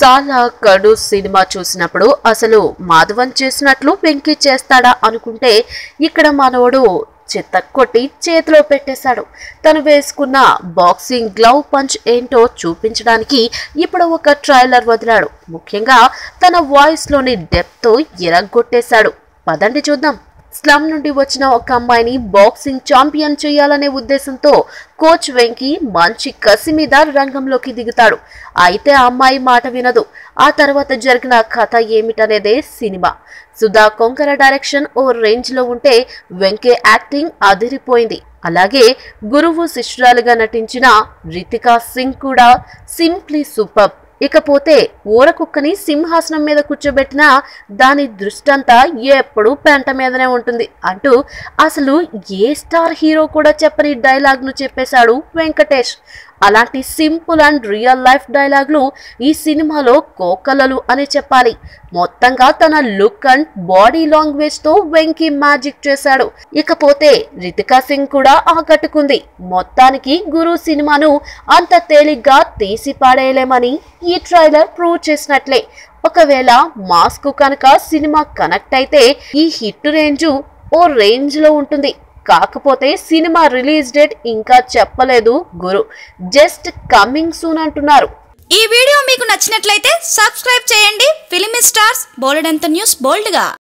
సాలా కడు సినిమా చూసినప్పుడు అసలు మాధవన్ చేసినట్లు వెంకీ చేస్తాడా అనుకుంటే ఇక్కడ మనోడు చిత్త కొట్టి చేతిలో పెట్టేశాడు. తను వేసుకున్న బాక్సింగ్ గ్లవ్ పంచ్ ఏంటో చూపించడానికి ఇప్పుడు ఒక ట్రైలర్ వదిలాడు. ముఖ్యంగా తన వాయిస్ లోని డెప్త్ తో ఎరగొట్టేశాడు. పదండి చూద్దాం. స్లమ్ నుండి వచ్చిన ఒక అమ్మాయిని బాక్సింగ్ ఛాంపియన్ చేయాలనే ఉద్దేశంతో కోచ్ వెంకీ మంచి కసి మీద రంగంలోకి దిగుతాడు. అయితే ఆ అమ్మాయి మాట వినదు. ఆ తర్వాత జరిగిన కథ ఏమిటనేదే సినిమా. సుధా కొంకర డైరెక్షన్ ఓ రేంజ్ లో ఉంటే వెంకీ యాక్టింగ్ అదిరిపోయింది. అలాగే గురువు శిష్యురాలుగా నటించిన రితికా సింగ్ కూడా సింప్లీ సూపర్. ఇకపోతే ఊరకుక్కని సింహాసనం మీద కూర్చోబెట్టినా దాని దృష్టంతా ఎప్పుడు పెంట మీదనే ఉంటుంది అంటూ అసలు ఏ స్టార్ హీరో కూడా చెప్పని డైలాగ్ ను చెప్పేశాడు వెంకటేష్. అలాంటి సింపుల్ అండ్ రియల్ లైఫ్ డైలాగ్లు ఈ సినిమాలో కోకలలు అని చెప్పాలి. మొత్తంగా తన లుక్ అండ్ బాడీ లాంగ్వేజ్ తో వెంకీ మ్యాజిక్ చేశాడు. ఇకపోతే రితికా సింగ్ కూడా ఆకట్టుకుంది. మొత్తానికి గురు సినిమాను అంత తేలిగ్గా తీసి పాడేయలేమని ఈ ట్రైలర్ ప్రూవ్ చేసినట్లే. ఒకవేళ మాస్ కు కనుక సినిమా కనెక్ట్ అయితే ఈ హిట్ రేంజు ఓ రేంజ్ లో ఉంటుంది. కాకపోతే సినిమా రిలీజ్ డేట్ ఇంకా చెప్పలేదు గురు. జస్ట్ కమింగ్ సూన్ అంటున్నారు. ఈ వీడియో మీకు నచ్చినట్లయితే సబ్స్క్రైబ్ చేయండి. ఫిలిమి స్టార్స్ బోల్డ్ అంత న్యూస్ బోల్డ్ గా.